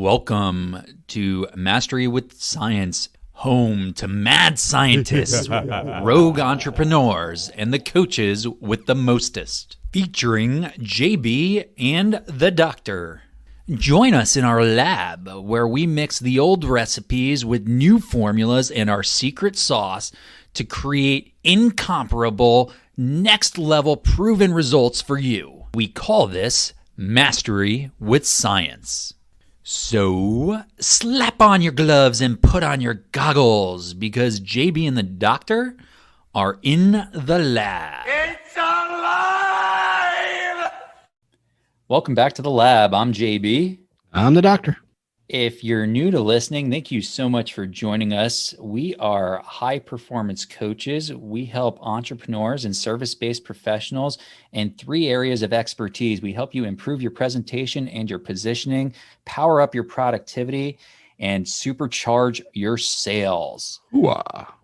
Welcome to Mastery with Science, home to mad scientists, rogue entrepreneurs, and the coaches with the mostest, featuring JB and the Doctor. Join us in our lab where we mix the old recipes with new formulas and our secret sauce to create incomparable, next-level proven results for you. We call this Mastery with Science. So, slap on your gloves and put on your goggles because JB and the Doctor are in the lab. It's alive! Welcome back to the lab. I'm JB. I'm the Doctor. If you're new to listening, thank you so much for joining us. We are high performance coaches. We help entrepreneurs and service-based professionals in 3 areas of expertise. We help you improve your presentation and your positioning, power up your productivity, and supercharge your sales. Ooh-ah.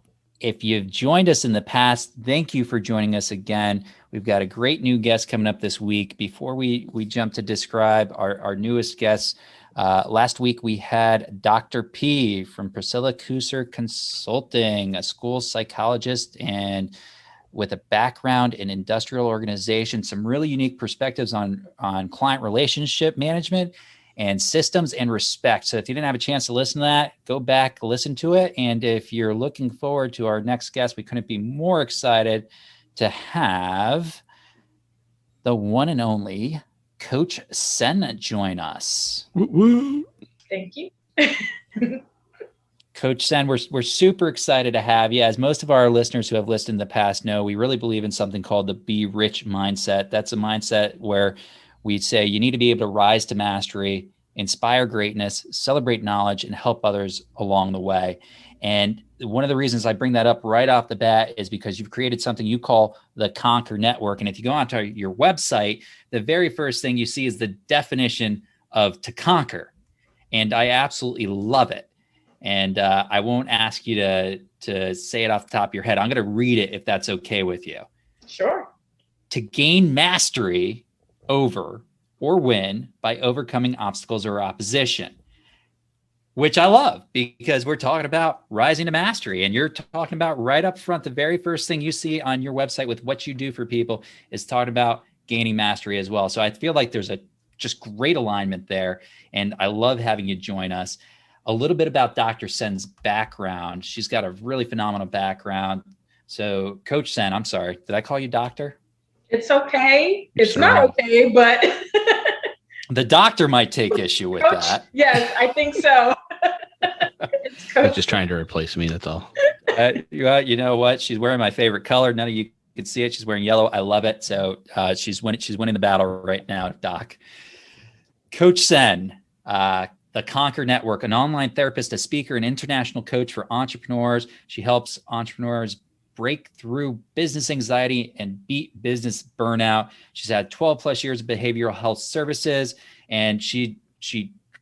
If you've joined us in the past, thank you for joining us again. We've got a great new guest coming up this week. Before we jump to describe our newest guests, last week we had Dr. P from Priscilla Kuser Consulting, a school psychologist and with a background in industrial organization, some really unique perspectives on client relationship management and systems and respect. So if you didn't have a chance to listen to that, go back, listen to it. And if you're looking forward to our next guest, we couldn't be more excited to have the one and only Coach Sen join us. Woo-woo. Thank you. Coach Sen, we're super excited to have you. As most of our listeners who have listened in the past know, we really believe in something called the Be Rich mindset. That's a mindset where we say you need to be able to rise to mastery, inspire greatness, celebrate knowledge, and help others along the way. And one of the reasons I bring that up right off the bat is because you've created something you call the Conquer Network. And if you go onto your website, the very first thing you see is the definition of to conquer. And I absolutely love it. And I won't ask you to say it off the top of your head. I'm going to read it if that's okay with you. Sure. To gain mastery over or win by overcoming obstacles or opposition. Which I love because we're talking about rising to mastery, and you're talking about right up front, the very first thing you see on your website with what you do for people is talking about gaining mastery as well. So I feel like there's a just great alignment there, and I love having you join us. A little bit about Dr. Sen's background. She's got a really phenomenal background. So Coach Sen, I'm sorry, did I call you doctor? It's okay. It's Sure. not okay, but The doctor might take issue with Coach, that. yes, I think so. It's Coach. He's just trying to replace me, that's all. You know what? She's wearing my favorite color. None of you can see it. She's wearing yellow. I love it. So she's winning the battle right now, Doc. Coach Sen, the Conquer Network, an online therapist, a speaker, an international coach for entrepreneurs. She helps entrepreneurs break through business anxiety and beat business burnout. She's had 12 plus years of behavioral health services, and she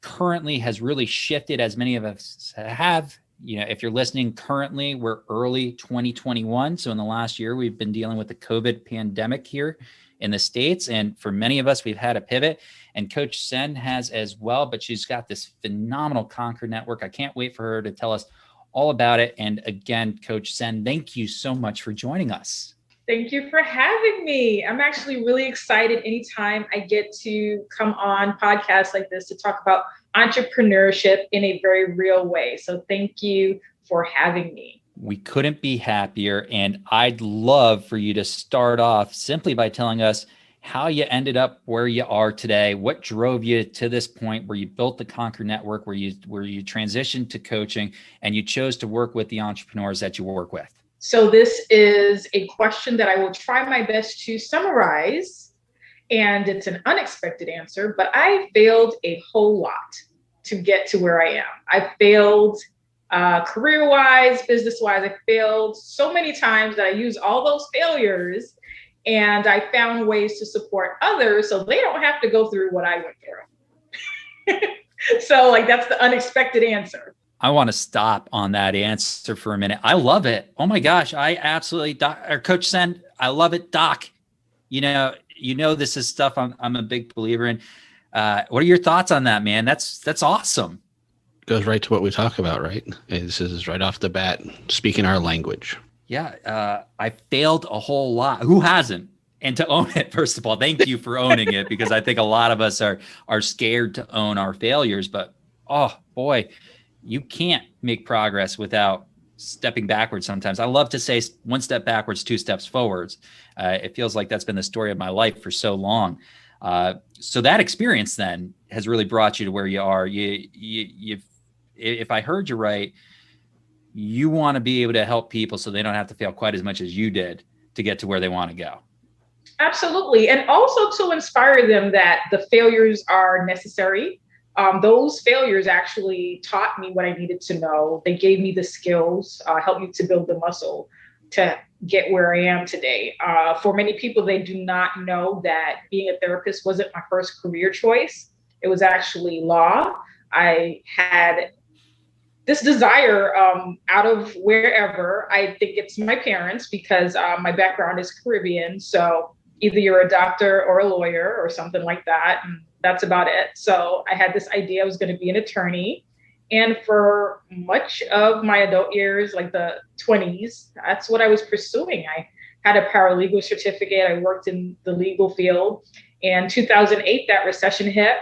currently has really shifted, as many of us have. You know, if you're listening currently, we're early 2021. So in the last year, we've been dealing with the COVID pandemic here in the States. And for many of us, we've had a pivot, and Coach Sen has as well, but she's got this phenomenal Conquer Network. I can't wait for her to tell us all about it. And again, Coach Sen, thank you so much for joining us. Thank you for having me. I'm actually really excited anytime I get to come on podcasts like this to talk about entrepreneurship in a very real way. So thank you for having me. We couldn't be happier. And I'd love for you to start off simply by telling us how you ended up where you are today. What drove you to this point where you built the Conquer Network, where you transitioned to coaching and you chose to work with the entrepreneurs that you work with? So this is a question that I will try my best to summarize, and it's an unexpected answer, but I failed a whole lot to get to where I am. I failed career-wise, business-wise. I failed so many times that I used all those failures, and I found ways to support others so they don't have to go through what I went through. So like, that's the unexpected answer. I want to stop on that answer for a minute. I love it. Oh my gosh. I absolutely, Coach Sen, I love it. Doc, you know, this is stuff I'm a big believer in. What are your thoughts on that, man? That's awesome. Goes right to what we talk about, right? This is right off the bat, speaking our language. Yeah. I failed a whole lot. Who hasn't? And to own it, first of all, thank you for owning it, because I think a lot of us are scared to own our failures. But oh boy, you can't make progress without stepping backwards sometimes. I love to say one step backwards, two steps forwards. It feels like that's been the story of my life for so long. So that experience then has really brought you to where you are. If I heard you right, you want to be able to help people so they don't have to fail quite as much as you did to get to where they want to go. Absolutely. And also to inspire them that the failures are necessary. Those failures actually taught me what I needed to know. They gave me the skills, helped me to build the muscle to get where I am today. For many people, they do not know that being a therapist wasn't my first career choice. It was actually law. I had this desire out of wherever. I think it's my parents, because my background is Caribbean. So either you're a doctor or a lawyer or something like that. And that's about it. So I had this idea I was going to be an attorney. And for much of my adult years, like the 20s, that's what I was pursuing. I had a paralegal certificate. I worked in the legal field. And 2008, that recession hit.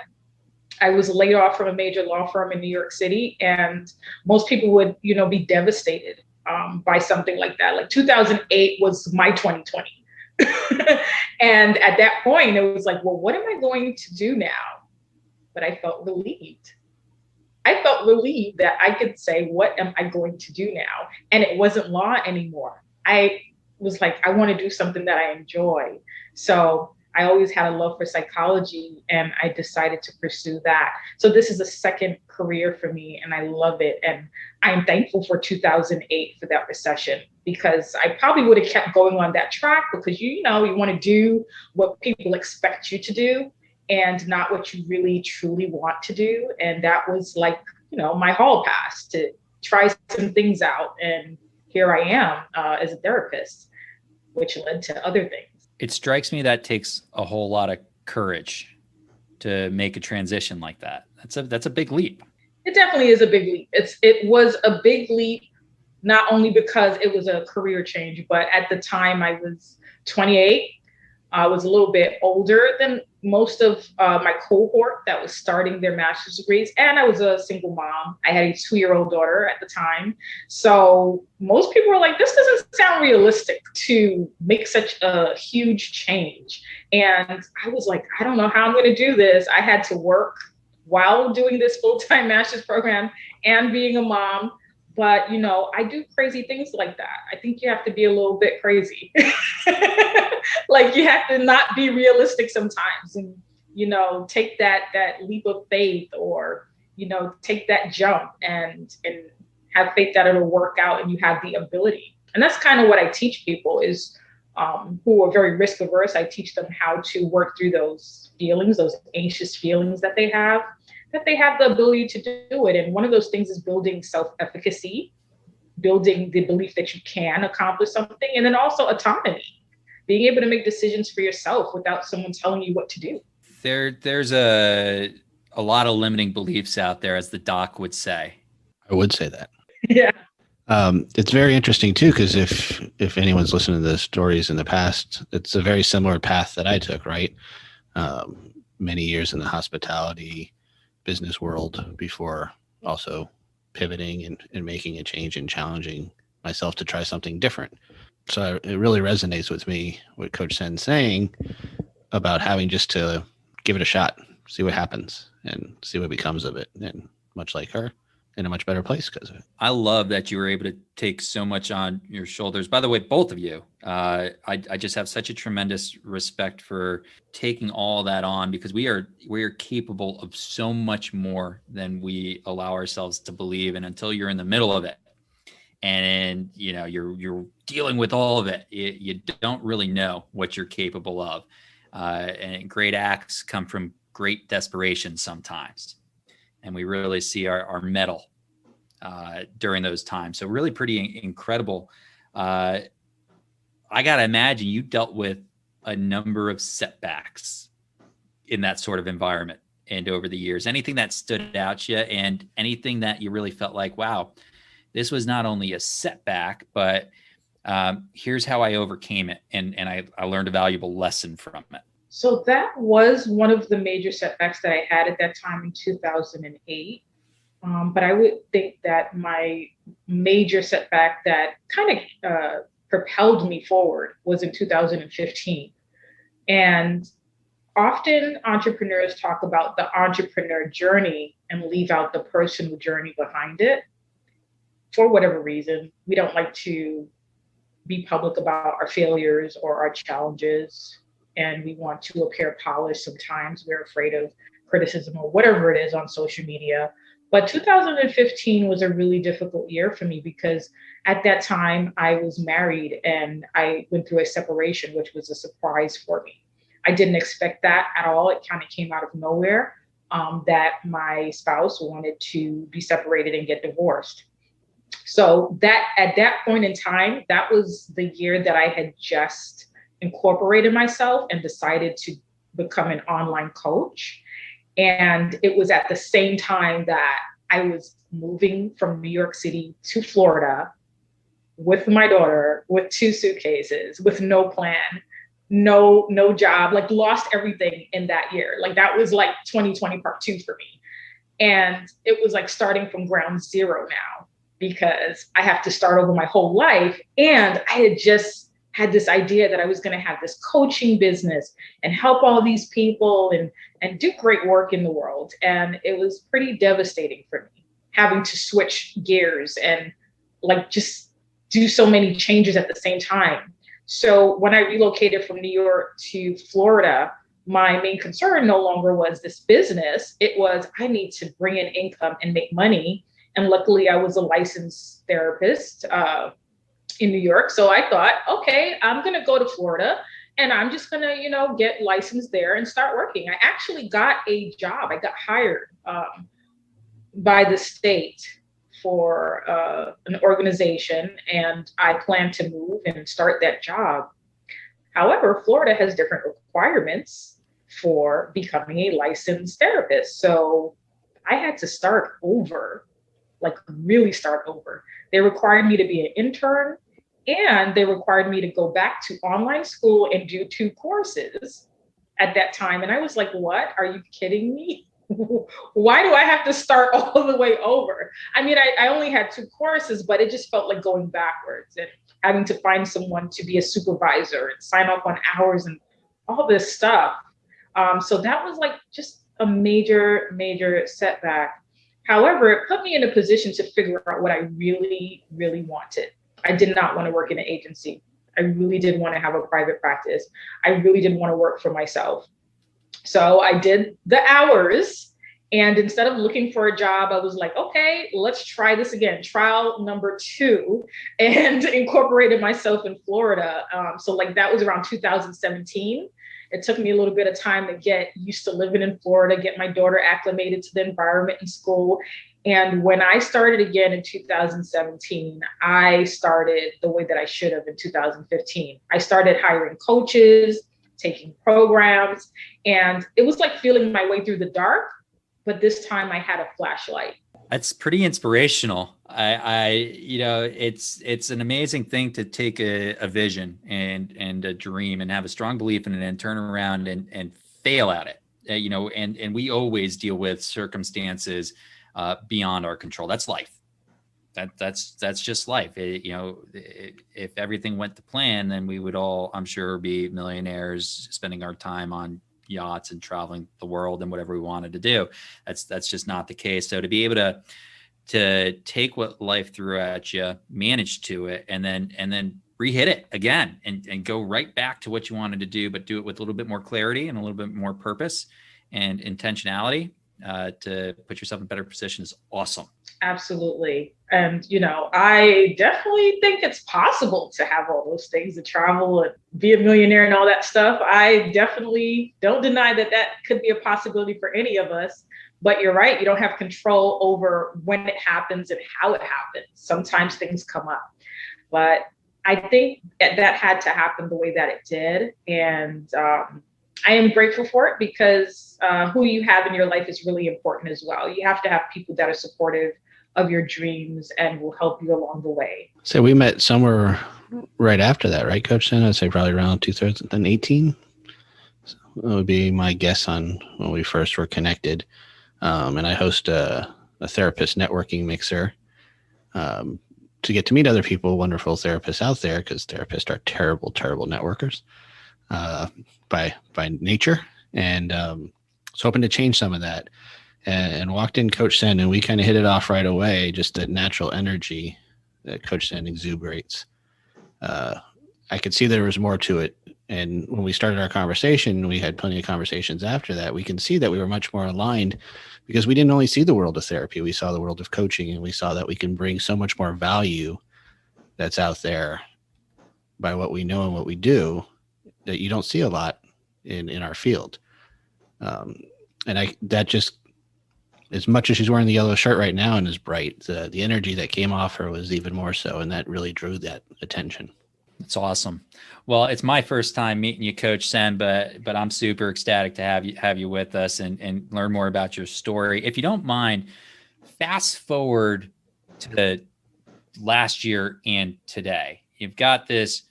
I was laid off from a major law firm in New York City. And most people would, be devastated by something like that. Like 2008 was my 2020. And at that point, it was like, well, what am I going to do now? But I felt relieved. I felt relieved that I could say, what am I going to do now? And it wasn't law anymore. I was like, I want to do something that I enjoy. So I always had a love for psychology, and I decided to pursue that. So this is a second career for me, and I love it. And I'm thankful for 2008 for that recession, because I probably would have kept going on that track, because you want to do what people expect you to do and not what you really truly want to do. And that was like, my hall pass to try some things out. And here I am as a therapist, which led to other things. It strikes me that takes a whole lot of courage to make a transition like that. That's a big leap. It definitely is a big leap. It was a big leap, not only because it was a career change, but at the time I was 28. I was a little bit older than most of my cohort that was starting their master's degrees. And I was a single mom. I had a 2-year-old daughter at the time. So most people were like, this doesn't sound realistic to make such a huge change. And I was like, I don't know how I'm going to do this. I had to work while doing this full-time master's program and being a mom. But, I do crazy things like that. I think you have to be a little bit crazy. Like, you have to not be realistic sometimes and, take that leap of faith, or, take that jump and have faith that it'll work out and you have the ability. And that's kind of what I teach people is who are very risk averse. I teach them how to work through those feelings, those anxious feelings that they have the ability to do it. And one of those things is building self-efficacy, building the belief that you can accomplish something, and then also autonomy, being able to make decisions for yourself without someone telling you what to do. There's a lot of limiting beliefs out there, as the doc would say. I would say that. Yeah. It's very interesting too, because if anyone's listened to the stories in the past, it's a very similar path that I took, right? Many years in the hospitality business world before also pivoting and making a change and challenging myself to try something different. So it really resonates with me what Coach Sen's saying about having just to give it a shot, see what happens and see what becomes of it. And much like her, in a much better place because of it. I love that you were able to take so much on your shoulders. By the way, both of you, I just have such a tremendous respect for taking all that on, because we are capable of so much more than we allow ourselves to believe. And until you're in the middle of it and you're dealing with all of it, you don't really know what you're capable of. And great acts come from great desperation sometimes. And we really see our mettle during those times. So really pretty incredible. I got to imagine you dealt with a number of setbacks in that sort of environment and over the years? Anything that stood out to you, and anything that you really felt like, wow, this was not only a setback, but here's how I overcame it, and I learned a valuable lesson from it. So that was one of the major setbacks that I had at that time in 2008. But I would think that my major setback that kind of propelled me forward was in 2015. And often entrepreneurs talk about the entrepreneur journey and leave out the personal journey behind it. For whatever reason, we don't like to be public about our failures or our challenges, and we want to appear polished. Sometimes we're afraid of criticism or whatever it is on social media. But 2015 was a really difficult year for me because at that time I was married and I went through a separation, which was a surprise for me. I didn't expect that at all. It kind of came out of nowhere, that my spouse wanted to be separated and get divorced. So that at that point in time, that was the year that I had just incorporated myself and decided to become an online coach. And it was at the same time that I was moving from New York City to Florida with my daughter, with 2 suitcases, with no plan, no job, like lost everything in that year. Like that was like 2020 part 2 for me. And it was like starting from ground zero now, because I have to start over my whole life. And I had just had this idea that I was going to have this coaching business and help all these people and do great work in the world. And it was pretty devastating for me, having to switch gears and like just do so many changes at the same time. So when I relocated from New York to Florida, my main concern no longer was this business. It was, I need to bring in income and make money. And luckily I was a licensed therapist in New York. So I thought, okay, I'm going to go to Florida and I'm just going to, get licensed there and start working. I actually got a job. I got hired by the state for an organization, and I plan to move and start that job. However, Florida has different requirements for becoming a licensed therapist. So I had to start over, like really start over. They required me to be an intern, and they required me to go back to online school and do 2 courses at that time. And I was like, what? Are you kidding me? Why do I have to start all the way over? I mean, I only had 2 courses, but it just felt like going backwards and having to find someone to be a supervisor and sign up on hours and all this stuff. So that was like just a major, major setback. However, it put me in a position to figure out what I really, really wanted. I did not want to work in an agency. I really did want to have a private practice. I really didn't want to work for myself. So I did the hours, and instead of looking for a job, I was like, okay, let's try this again. Trial number 2, and incorporated myself in Florida. So like that was around 2017. It took me a little bit of time to get used to living in Florida, get my daughter acclimated to the environment in school. And when I started again in 2017, I started the way that I should have in 2015. I started hiring coaches, taking programs, and it was like feeling my way through the dark, but this time I had a flashlight. That's pretty inspirational. It's an amazing thing to take a vision and a dream and have a strong belief in it and turn around and fail at it. And we always deal with circumstances beyond our control. That's life. That's just life. If everything went to plan, then we would all, I'm sure, be millionaires, spending our time on yachts and traveling the world and whatever we wanted to do. That's just not the case. So to be able to take what life threw at you, manage to it, and then re-hit it again and go right back to what you wanted to do, but do it with a little bit more clarity and a little bit more purpose and intentionality to put yourself in a better position is awesome. Absolutely. And, I definitely think it's possible to have all those things, to travel and be a millionaire and all that stuff. I definitely don't deny that could be a possibility for any of us. But you're right. You don't have control over when it happens and how it happens. Sometimes things come up. But I think that had to happen the way that it did. And I am grateful for it because who you have in your life is really important as well. You have to have people that are supportive of your dreams and will help you along the way. So we met somewhere right after that, right, Coach Sen? I'd say probably around 2018. So that would be my guess on when we first were connected. And I host a therapist networking mixer to get to meet other people, wonderful therapists out there, because therapists are terrible, terrible networkers by nature. And was hoping to change some of that. And walked in Coach Sen, and we kind of hit it off right away, just that natural energy that Coach Sen exuberates. I could see there was more to it. And when we started our conversation, we had plenty of conversations after that. We can see that we were much more aligned because we didn't only see the world of therapy. We saw the world of coaching, and we saw that we can bring so much more value that's out there by what we know and what we do that you don't see a lot in our field. That just, as much as she's wearing the yellow shirt right now and is bright, the energy that came off her was even more so. And that really drew that attention. That's awesome. Well, it's my first time meeting you, Coach Sen, but I'm super ecstatic to have you with us and learn more about your story. If you don't mind, fast forward to last year and today. You've got this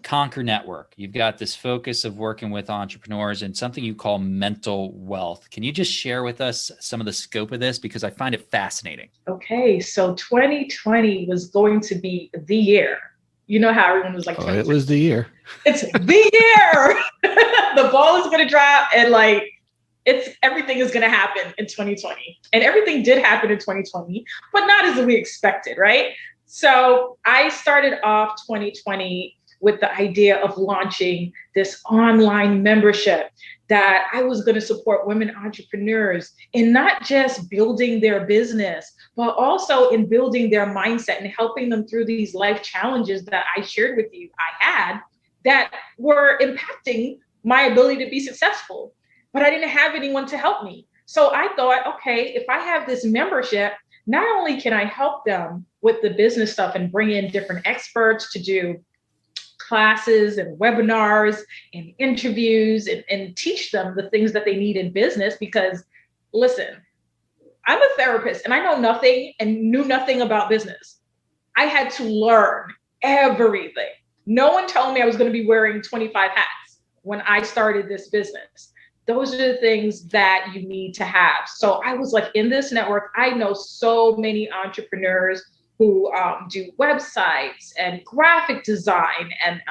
Conquer Network. You've got this focus of working with entrepreneurs and something you call mental wealth. Can you just share with us some of the scope of this? Because I find it fascinating. Okay, so 2020 was going to be the year. You know how everyone was like, oh, it was the year. It's the year. The ball is going to drop, and everything is going to happen in 2020. And everything did happen in 2020, but not as we expected, right? So I started off 2020 with the idea of launching this online membership that I was going to support women entrepreneurs in not just building their business, but also in building their mindset and helping them through these life challenges that I shared with you I had that were impacting my ability to be successful. But I didn't have anyone to help me. So I thought, okay, if I have this membership, not only can I help them with the business stuff and bring in different experts to do classes and webinars and interviews and teach them the things that they need in business, because listen, I'm a therapist and I know nothing and knew nothing about business. I had to learn everything. No one told me I was going to be wearing 25 hats when I started this business. Those are the things that you need to have. So I was like, in this network, I know so many entrepreneurs who do websites and graphic design and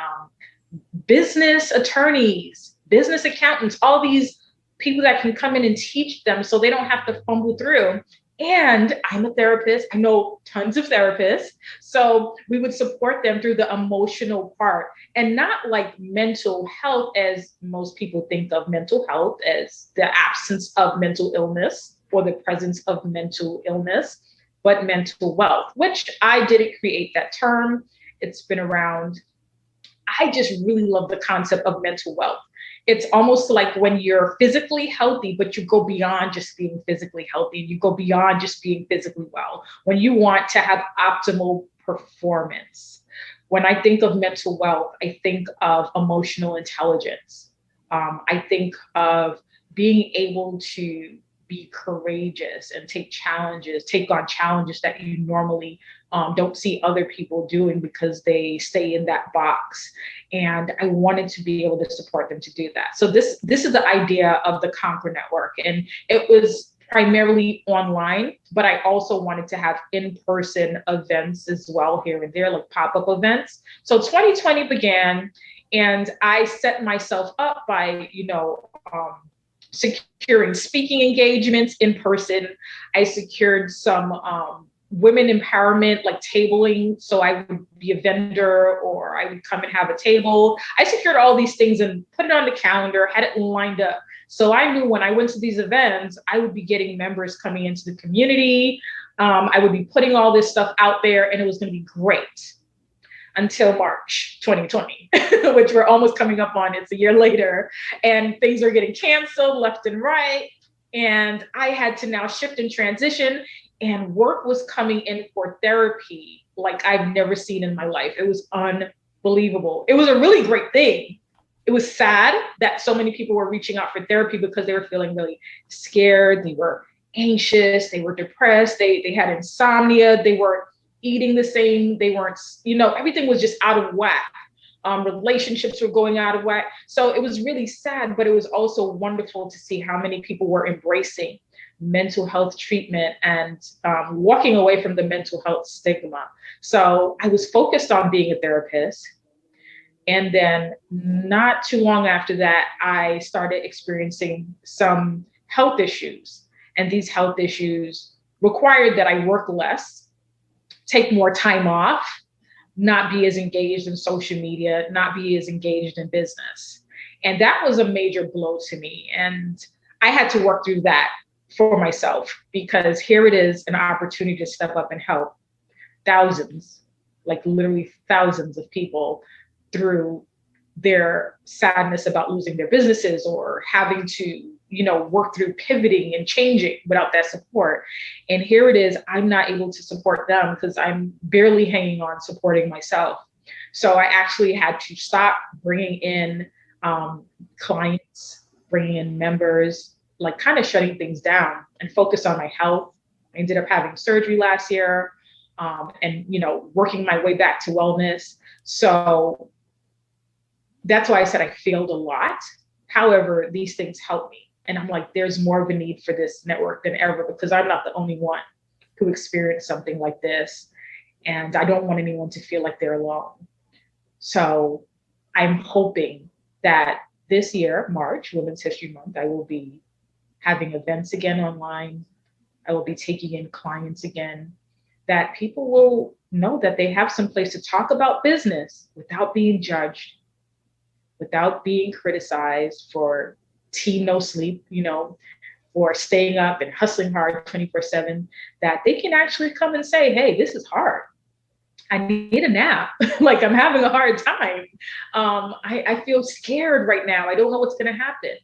business attorneys, business accountants, all these people that can come in and teach them so they don't have to fumble through. And I'm a therapist. I know tons of therapists. So we would support them through the emotional part, and not like mental health as most people think of mental health as the absence of mental illness or the presence of mental illness, but mental wealth, which I didn't create that term. It's been around. I just really love the concept of mental wealth. It's almost like when you're physically healthy, but you go beyond just being physically healthy, and you go beyond just being physically well. When you want to have optimal performance. When I think of mental wealth, I think of emotional intelligence. I think of being able to be courageous and take on challenges that you normally don't see other people doing because they stay in that box. And I wanted to be able to support them to do that. So this is the idea of the Conquer Network. And it was primarily online, but I also wanted to have in-person events as well here and there, like pop-up events. So 2020 began, and I set myself up by, securing speaking engagements in person. I secured some women empowerment, like tabling. So I would be a vendor, or I would come and have a table. I secured all these things and put it on the calendar, had it lined up. So I knew when I went to these events, I would be getting members coming into the community. I would be putting all this stuff out there, and it was going to be great until March 2020, which we're almost coming up on. It's a year later, and things are getting canceled left and right. And I had to now shift and transition, and work was coming in for therapy like I've never seen in my life. It was unbelievable. It was a really great thing, it was sad that so many people were reaching out for therapy because they were feeling really scared. They were anxious. They were depressed. They had insomnia. They weren't eating the same. They weren't, everything was just out of whack. Relationships were going out of whack. So it was really sad, but it was also wonderful to see how many people were embracing mental health treatment and walking away from the mental health stigma. So I was focused on being a therapist. And then not too long after that, I started experiencing some health issues. And these health issues required that I work less, take more time off, not be as engaged in social media, not be as engaged in business. And that was a major blow to me. And I had to work through that for myself, because here it is, an opportunity to step up and help thousands, like literally thousands of people through their sadness about losing their businesses or having to, work through pivoting and changing without that support. And here it is, I'm not able to support them because I'm barely hanging on supporting myself. So I actually had to stop bringing in clients, bringing in members, like kind of shutting things down and focus on my health. I ended up having surgery last year and, working my way back to wellness. So that's why I said I failed a lot. However, these things help me. And I'm like, there's more of a need for this network than ever, because I'm not the only one who experienced something like this. And I don't want anyone to feel like they're alone. So I'm hoping that this year, March, Women's History Month, I will be having events again online. I will be taking in clients again, that people will know that they have some place to talk about business without being judged, without being criticized for no sleep, or staying up and hustling hard 24/7, that they can actually come and say, hey, this is hard. I need a nap. Like, I'm having a hard time. I feel scared right now. I don't know what's going to happen.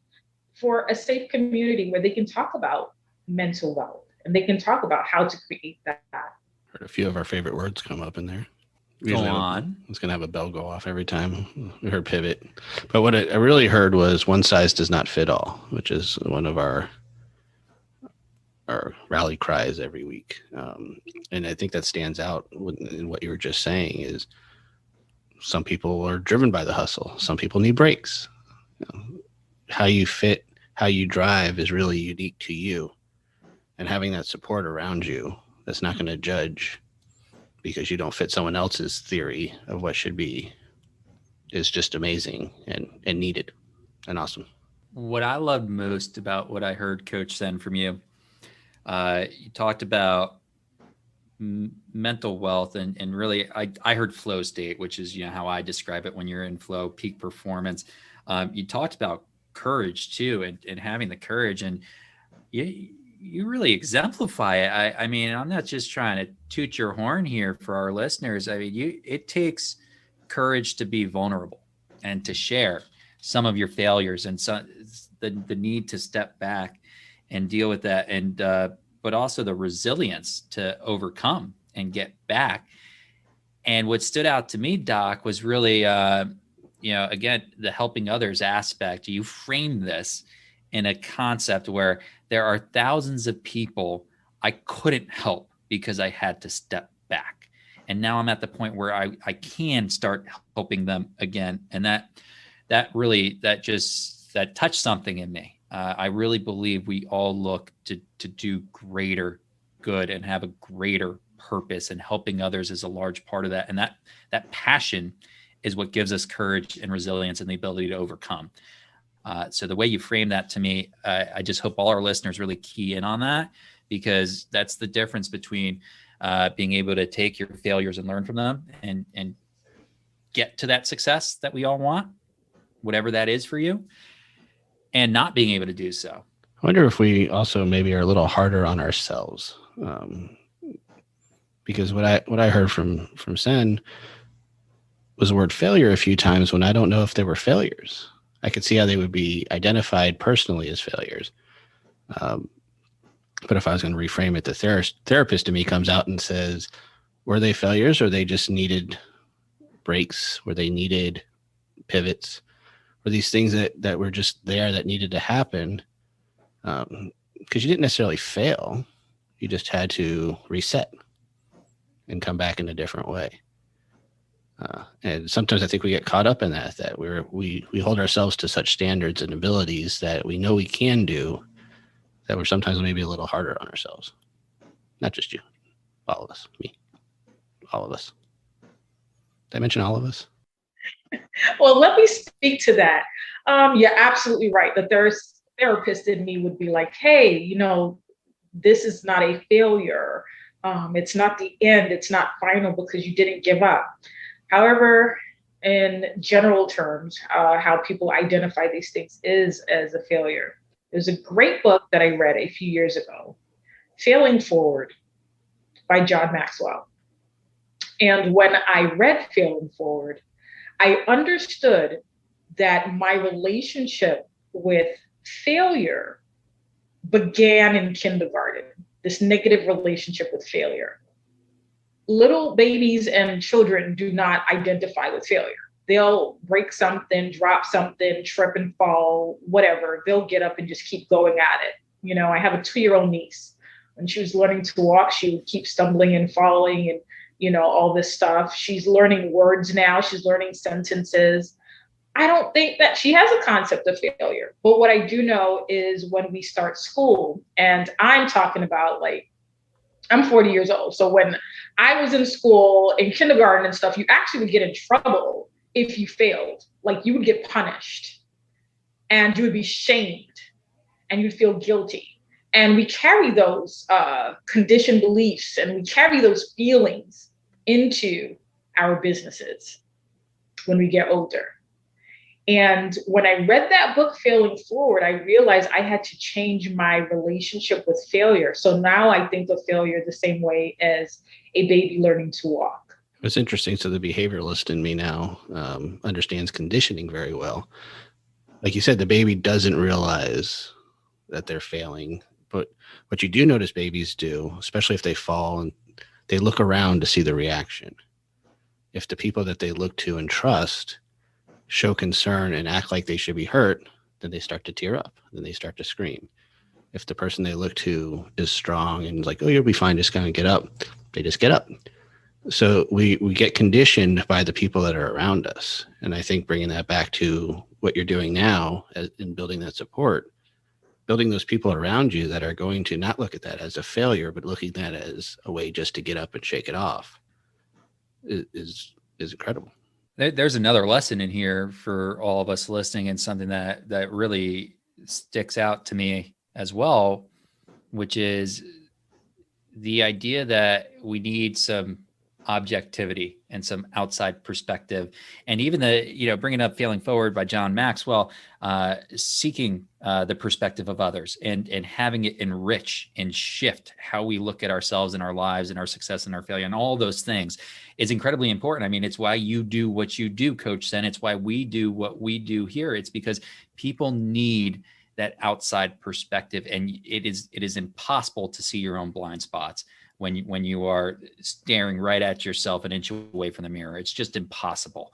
For a safe community where they can talk about mental health and they can talk about how to create that. Heard a few of our favorite words come up in there. Go on. It's going to have a bell go off every time we heard pivot. But what I really heard was one size does not fit all, which is one of our rally cries every week. And I think that stands out in what you were just saying is some people are driven by the hustle. Some people need breaks. How you fit, how you drive is really unique to you. And having that support around you that's not going to judge because you don't fit someone else's theory of what should be is just amazing and needed and awesome. What I loved most about what I heard, Coach Sen, from you, you talked about mental wealth and really I heard flow state, which is how I describe it when you're in flow, peak performance. You talked about courage too, and having the courage, and you really exemplify it. I mean, I'm not just trying to toot your horn here for our listeners. I mean, it takes courage to be vulnerable and to share some of your failures and the need to step back and deal with that. And, but also the resilience to overcome and get back. And what stood out to me, Doc, was really, again, the helping others aspect. You framed this in a concept where there are thousands of people I couldn't help because I had to step back. And now I'm at the point where I can start helping them again. And that touched something in me. I really believe we all look to do greater good and have a greater purpose, and helping others is a large part of that. And that passion is what gives us courage and resilience and the ability to overcome. So the way you frame that to me, I just hope all our listeners really key in on that, because that's the difference between being able to take your failures and learn from them and get to that success that we all want, whatever that is for you, and not being able to do so. I wonder if we also maybe are a little harder on ourselves, because what I heard from Sen was the word failure a few times when I don't know if they were failures. I could see how they would be identified personally as failures. But if I was going to reframe it, the therapist to me comes out and says, were they failures, or they just needed breaks, where they needed pivots, or these things that were just there that needed to happen, because you didn't necessarily fail. You just had to reset and come back in a different way. And sometimes I think we get caught up in that we hold ourselves to such standards and abilities that we know we can do, that we're sometimes maybe a little harder on ourselves. Not just you, all of us, me, all of us. Did I mention all of us? Well, let me speak to that. You're absolutely right. The therapist in me would be like, hey, this is not a failure. It's not the end. It's not final because you didn't give up. However, in general terms, how people identify these things is as a failure. There's a great book that I read a few years ago, Failing Forward by John Maxwell. And when I read Failing Forward, I understood that my relationship with failure began in kindergarten, this negative relationship with failure. Little babies and children do not identify with failure. They'll break something, drop something, trip and fall, whatever. They'll get up and just keep going at it. I have a 2-year-old niece. When she was learning to walk, she would keep stumbling and falling and, all this stuff. She's learning words now. She's learning sentences. I don't think that she has a concept of failure. But what I do know is when we start school, and I'm talking about I'm 40 years old. So when I was in school, in kindergarten and stuff, you actually would get in trouble if you failed. You would get punished and you would be shamed and you'd feel guilty. And we carry those conditioned beliefs and we carry those feelings into our businesses when we get older. And when I read that book, Failing Forward, I realized I had to change my relationship with failure. So now I think of failure the same way as a baby learning to walk. It's interesting. So the behavioralist in me now understands conditioning very well. Like you said, the baby doesn't realize that they're failing. But what you do notice babies do, especially if they fall, and they look around to see the reaction. If the people that they look to and trust show concern and act like they should be hurt, then they start to tear up. Then they start to scream. If the person they look to is strong and like, oh, you'll be fine, just kind of get up, they just get up. So we get conditioned by the people that are around us. And I think bringing that back to what you're doing now in building that support, building those people around you that are going to not look at that as a failure, but looking at that as a way just to get up and shake it off is incredible. There's another lesson in here for all of us listening, and something that really sticks out to me as well, which is the idea that we need some objectivity and some outside perspective. And even bringing up Failing Forward by John Maxwell, seeking the perspective of others and having it enrich and shift how we look at ourselves and our lives and our success and our failure and all those things is incredibly important. I mean, it's why you do what you do, Coach Sen. It's why we do what we do here. It's because people need that outside perspective, and it is impossible to see your own blind spots when you are staring right at yourself an inch away from the mirror. It's just impossible.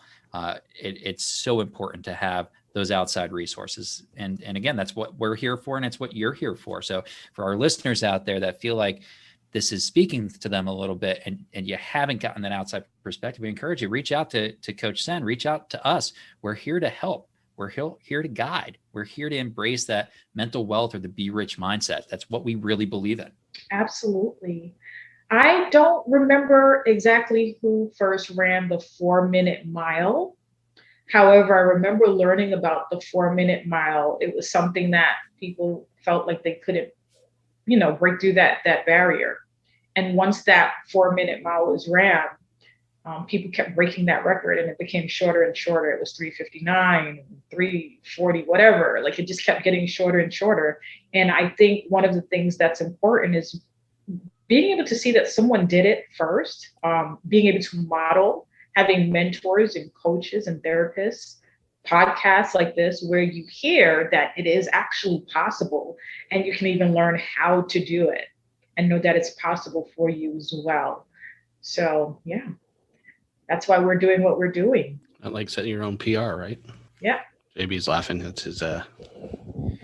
It's so important to have those outside resources. And again, that's what we're here for, and it's what you're here for. So for our listeners out there that feel like this is speaking to them a little bit and you haven't gotten that outside perspective, we encourage you, reach out to Coach Sen, reach out to us. We're here to help. We're here to guide. We're here to embrace that mental wealth or the be rich mindset. That's what we really believe in. Absolutely. I don't remember exactly who first ran the 4-minute mile. However, I remember learning about the 4-minute mile. It was something that people felt like they couldn't, break through that barrier. And once that 4-minute mile was ran, people kept breaking that record, and it became shorter and shorter. It was 3:59, 3:40, whatever. It just kept getting shorter and shorter. And I think one of the things that's important is being able to see that someone did it first, being able to model, having mentors and coaches and therapists, podcasts like this, where you hear that it is actually possible, and you can even learn how to do it and know that it's possible for you as well. So yeah, that's why we're doing what we're doing. I like setting your own PR, right? Yeah. JB's laughing. That's his one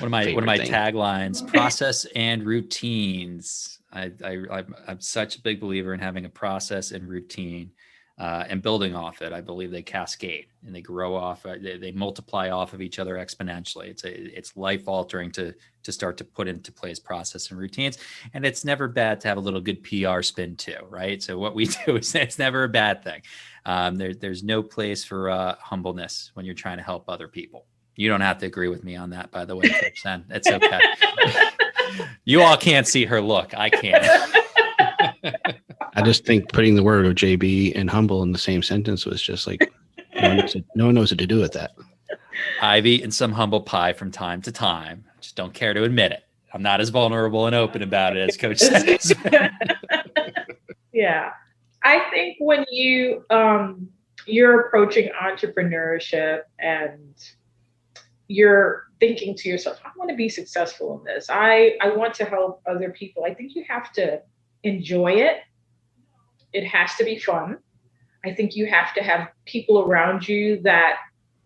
of my thing. taglines: process and routines. I'm such a big believer in having a process and routine, and building off it. I believe they cascade and they grow off. They multiply off of each other exponentially. It's life altering to start to put into place process and routines. And it's never bad to have a little good PR spin too, right? So what we do is it's never a bad thing. There's no place for humbleness when you're trying to help other people. You don't have to agree with me on that, by the way, Coach Sen. It's okay. You all can't see her look. I can. I just think putting the word of JB and humble in the same sentence was just like, no one knows what to do with that. I've eaten some humble pie from time to time. I just don't care to admit it. I'm not as vulnerable and open about it as Coach Sen. Yeah. I think when you're approaching entrepreneurship and you're thinking to yourself, I want to be successful in this. I want to help other people. I think you have to enjoy it. It has to be fun. I think you have to have people around you that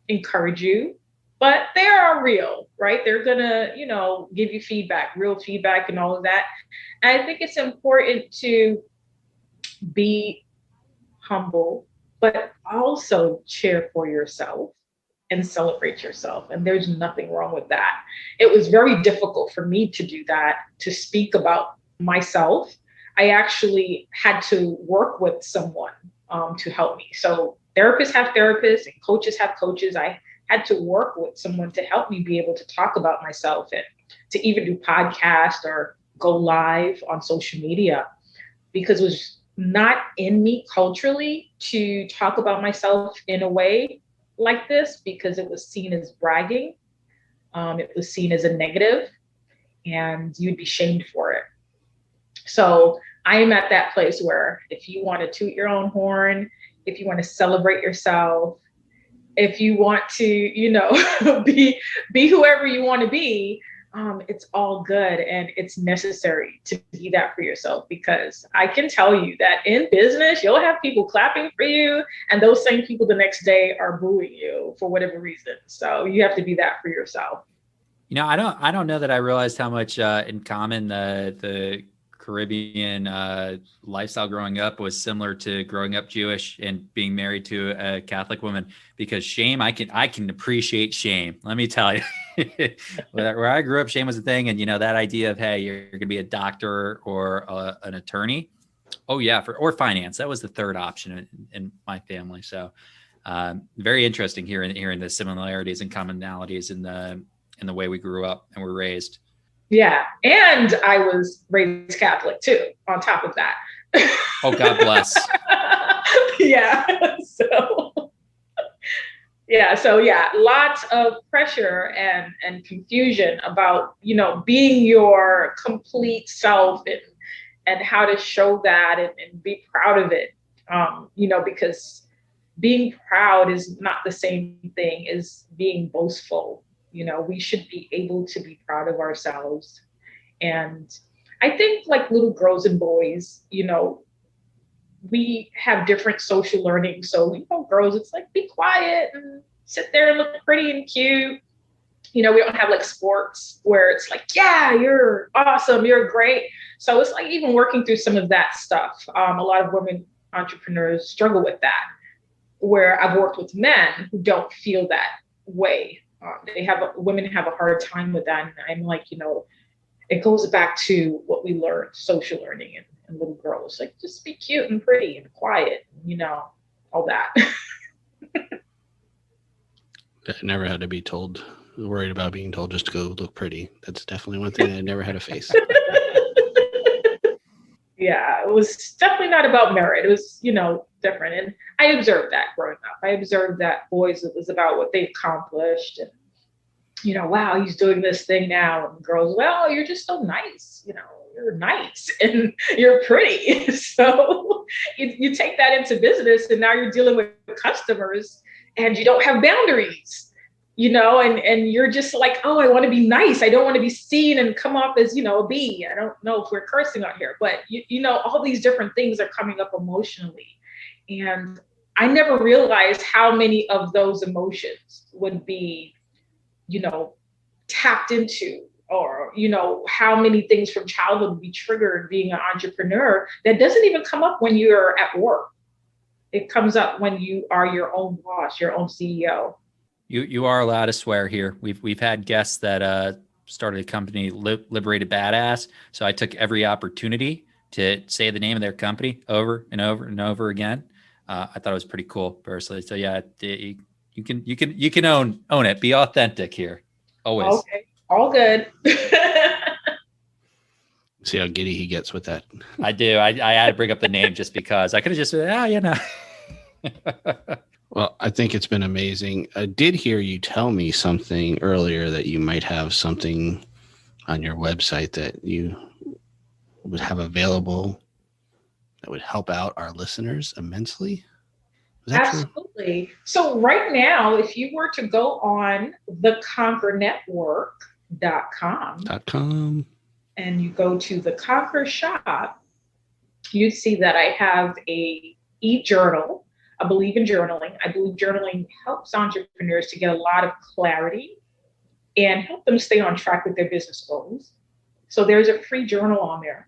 encourage you, but they are real, right? They're gonna, give you feedback, real feedback and all of that. And I think it's important to be humble, but also cheer for yourself and celebrate yourself. And there's nothing wrong with that. It was very difficult for me to do that, to speak about myself. I actually had to work with someone to help me. So therapists have therapists and coaches have coaches. I had to work with someone to help me be able to talk about myself and to even do podcasts or go live on social media, because it was not in me culturally to talk about myself in a way like this, because it was seen as bragging. It was seen as a negative and you'd be shamed for it. So I am at that place where if you want to toot your own horn, if you want to celebrate yourself, if you want to, be whoever you want to be, it's all good and it's necessary to be that for yourself, because I can tell you that in business, you'll have people clapping for you and those same people the next day are booing you for whatever reason. So you have to be that for yourself. I don't know that I realized how much in common the Caribbean lifestyle growing up was similar to growing up Jewish and being married to a Catholic woman, because shame, I can appreciate shame. Let me tell you, where I grew up, shame was a thing. And, that idea of, hey, you're going to be a doctor or an attorney. Oh yeah. Or finance. That was the third option in my family. So very interesting hearing the similarities and commonalities in the way we grew up and were raised. Yeah. And I was raised Catholic too, on top of that. Oh, God bless. Yeah. So lots of pressure and confusion about, being your complete self and how to show that and be proud of it. Because being proud is not the same thing as being boastful. We should be able to be proud of ourselves. And I think like little girls and boys, we have different social learning. So, girls, it's like, be quiet and sit there and look pretty and cute. We don't have like sports where it's like, yeah, you're awesome, you're great. So it's like even working through some of that stuff. A lot of women entrepreneurs struggle with that, where I've worked with men who don't feel that way. Women have a hard time with that. And I'm like, it goes back to what we learned, social learning and little girls, like just be cute and pretty and quiet, all that. I never had to be worried about being told just to go look pretty. That's definitely one thing I never had to face. Yeah, it was definitely not about merit. It was, different. And I observed that growing up. I observed that boys, it was about what they accomplished and, wow, he's doing this thing now. And girls, well, you're just so nice. You're nice and you're pretty. So you take that into business and now you're dealing with customers and you don't have boundaries. And you're just like, oh, I want to be nice. I don't want to be seen and come off as, a B. I don't know if we're cursing on here, but all these different things are coming up emotionally. And I never realized how many of those emotions would be, tapped into, or, how many things from childhood would be triggered being an entrepreneur that doesn't even come up when you're at work. It comes up when you are your own boss, your own CEO. You are allowed to swear here. We've had guests that started a company, Liberated Badass. So I took every opportunity to say the name of their company over and over and over again. I thought it was pretty cool, personally. So yeah, you can own it. Be authentic here, always. Okay, all good. See how giddy he gets with that. I do. I had to bring up the name just because I could have just said, Well, I think it's been amazing. I did hear you tell me something earlier that you might have something on your website that you would have available that would help out our listeners immensely. Is that Absolutely. True? So right now, if you were to go on theconquernetwork.com and you go to the Conquer shop, you'd see that I have a e-journal. I believe in journaling. I believe journaling helps entrepreneurs to get a lot of clarity and help them stay on track with their business goals. So there's a free journal on there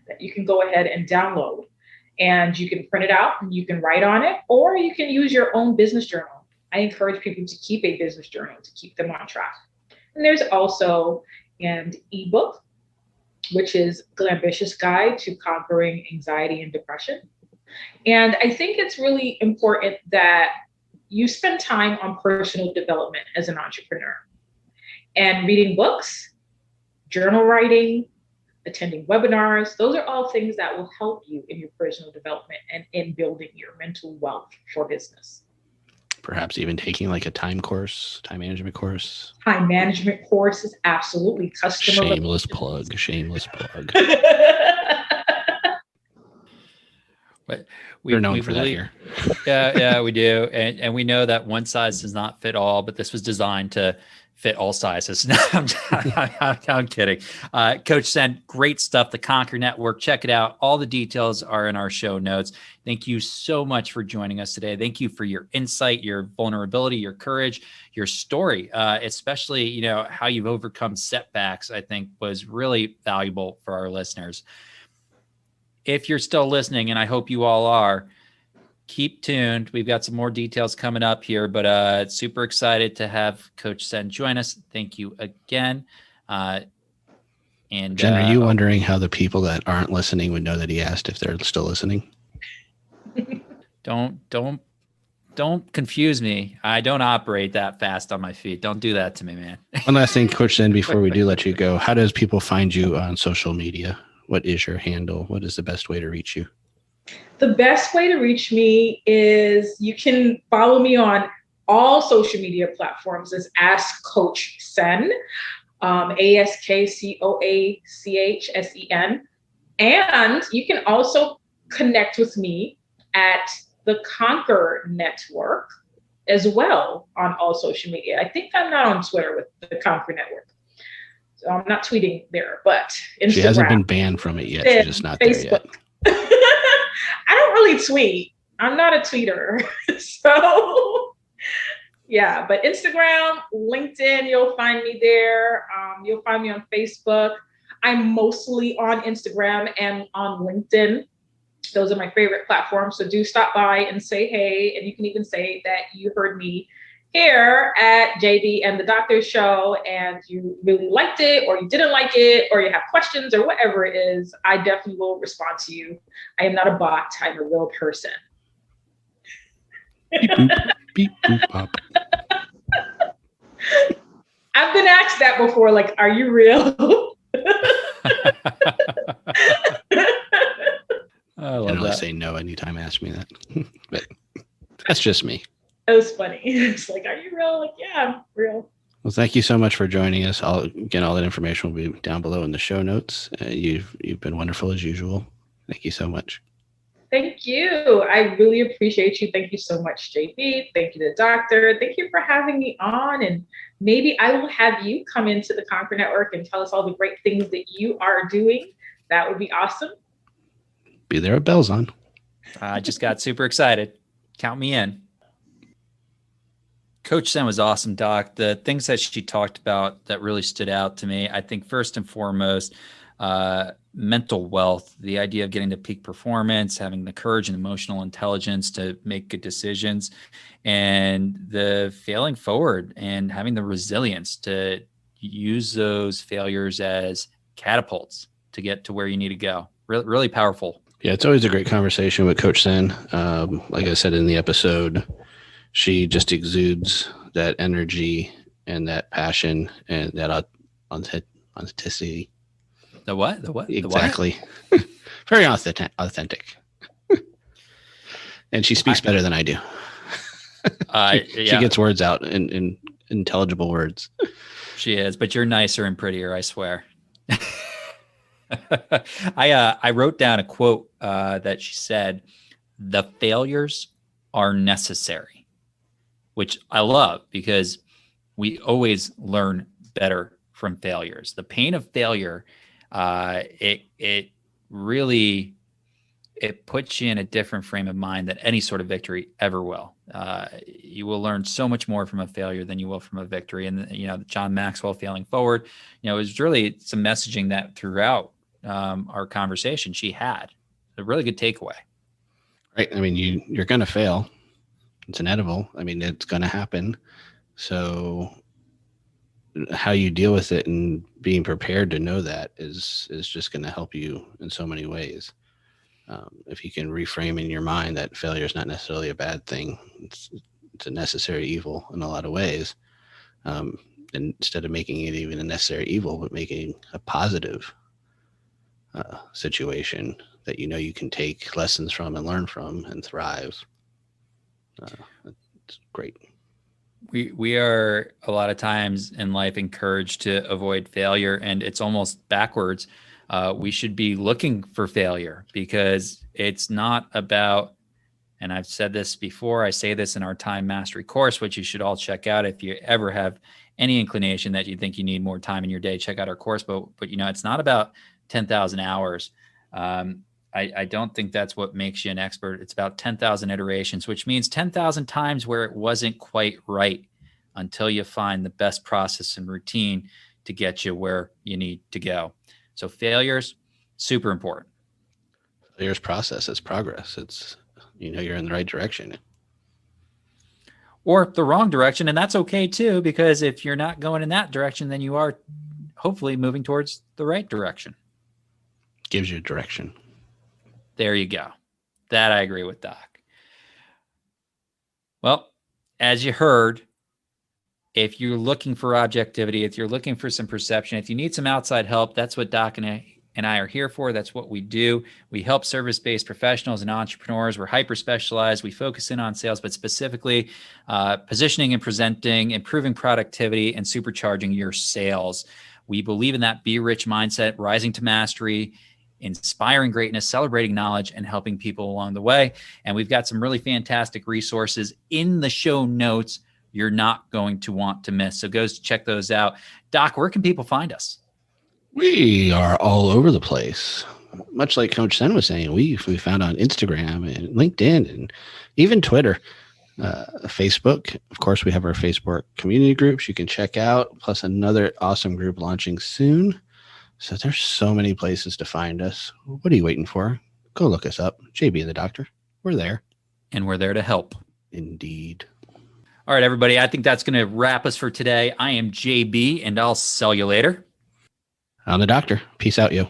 that you can go ahead and download, and you can print it out and you can write on it, or you can use your own business journal. I encourage people to keep a business journal to keep them on track. And there's also an eBook, which is Glambitious Guide to Conquering Anxiety and Depression. And I think it's really important that you spend time on personal development as an entrepreneur, and reading books, journal writing, attending webinars. Those are all things that will help you in your personal development and in building your mental wealth for business. Perhaps even taking like a time management course. Time management courses, absolutely. Shameless plug. But we're known for that here. Yeah, we do. And we know that one size does not fit all, but this was designed to fit all sizes. No, I'm kidding. Coach Sen, great stuff. The Conquer Network. Check it out. All the details are in our show notes. Thank you so much for joining us today. Thank you for your insight, your vulnerability, your courage, your story, especially, how you've overcome setbacks, I think was really valuable for our listeners. If you're still listening, and I hope you all are, keep tuned. We've got some more details coming up here, but super excited to have Coach Sen join us. Thank you again. And Jen, are you wondering how the people that aren't listening would know that he asked if they're still listening? Don't confuse me. I don't operate that fast on my feet. Don't do that to me, man. One last thing, Coach Sen, before we do let you go, how does people find you on social media? What is your handle? What is the best way to reach you? The best way to reach me is you can follow me on all social media platforms as Ask Coach Sen, AskCoachSen. And you can also connect with me at the Conquer Network as well on all social media. I think I'm not on Twitter with the Conquer Network. So I'm not tweeting there, but Instagram. She hasn't been banned from it yet. She's just not Facebook. There yet. I don't really tweet. I'm not a tweeter. So yeah, but Instagram, LinkedIn, you'll find me there. You'll find me on Facebook. I'm mostly on Instagram and on LinkedIn. Those are my favorite platforms. So do stop by and say hey. And you can even say that you heard me here at JBandTheDoctor show and you really liked it, or you didn't like it, or you have questions or whatever it is. I definitely will respond to you. I am not a bot. I'm a real person. Beep, boop, beep, boop, pop. I've been asked that before, like, are you real? I generally say no anytime ask me that. But that's just me. It was funny. It's like, are you real? Like, yeah, I'm real. Well, thank you so much for joining us. All that information will be down below in the show notes. You've been wonderful as usual. Thank you so much. Thank you. I really appreciate you. Thank you so much, JB. Thank you to the doctor. Thank you for having me on. And maybe I will have you come into the Conquer Network and tell us all the great things that you are doing. That would be awesome. Be there at bells on. I just got super excited. Count me in. Coach Sen was awesome, Doc. The things that she talked about that really stood out to me, I think first and foremost, mental wealth, the idea of getting to peak performance, having the courage and emotional intelligence to make good decisions, and the failing forward and having the resilience to use those failures as catapults to get to where you need to go. Really powerful. Yeah, it's always a great conversation with Coach Sen. Like I said in the episode, she just exudes that energy and that passion and that authenticity. The what? The what? Exactly. The what? Very authentic. And she speaks better than I do. She gets words out in intelligible words. She is, but you're nicer and prettier, I swear. I wrote down a quote that she said, "The failures are necessary," which I love because we always learn better from failures. The pain of failure, it really puts you in a different frame of mind than any sort of victory ever will. You will learn so much more from a failure than you will from a victory. And, John Maxwell, Failing Forward, it was really some messaging that throughout our conversation she had. A really good takeaway. Right. I mean, you're going to fail. It's inevitable. I mean, it's going to happen. So how you deal with it and being prepared to know that is just going to help you in so many ways. If you can reframe in your mind that failure is not necessarily a bad thing, it's a necessary evil in a lot of ways. And instead of making it even a necessary evil, but making a positive situation that you can take lessons from and learn from and thrive. It's great. We are a lot of times in life encouraged to avoid failure, and it's almost backwards. We should be looking for failure because it's not about, and I've said this before, I say this in our time mastery course, which you should all check out if you ever have any inclination that you think you need more time in your day, check out our course. But it's not about 10,000 hours. I don't think that's what makes you an expert. It's about 10,000 iterations, which means 10,000 times where it wasn't quite right until you find the best process and routine to get you where you need to go. So failures, super important. Failure's process, it's progress. It's, you're in the right direction. Or the wrong direction. And that's okay too, because if you're not going in that direction, then you are hopefully moving towards the right direction. Gives you direction. There you go. That I agree with, Doc. Well, as you heard, if you're looking for objectivity, if you're looking for some perception, if you need some outside help, that's what Doc and I are here for. That's what we do. We help service-based professionals and entrepreneurs. We're hyper-specialized. We focus in on sales, but specifically positioning and presenting, improving productivity, and supercharging your sales. We believe in that be rich mindset, rising to mastery, inspiring greatness, celebrating knowledge, and helping people along the way. And we've got some really fantastic resources in the show notes you're not going to want to miss. So go check those out. Doc, where can people find us? We are all over the place. Much like Coach Sen was saying, we found on Instagram and LinkedIn and even Twitter, Facebook. Of course, we have our Facebook community groups you can check out, plus another awesome group launching soon. So there's so many places to find us. What are you waiting for? Go look us up. JBandTheDoctor. We're there. And we're there to help. Indeed. All right, everybody. I think that's going to wrap us for today. I am JB, and I'll sell you later. I'm the doctor. Peace out, yo.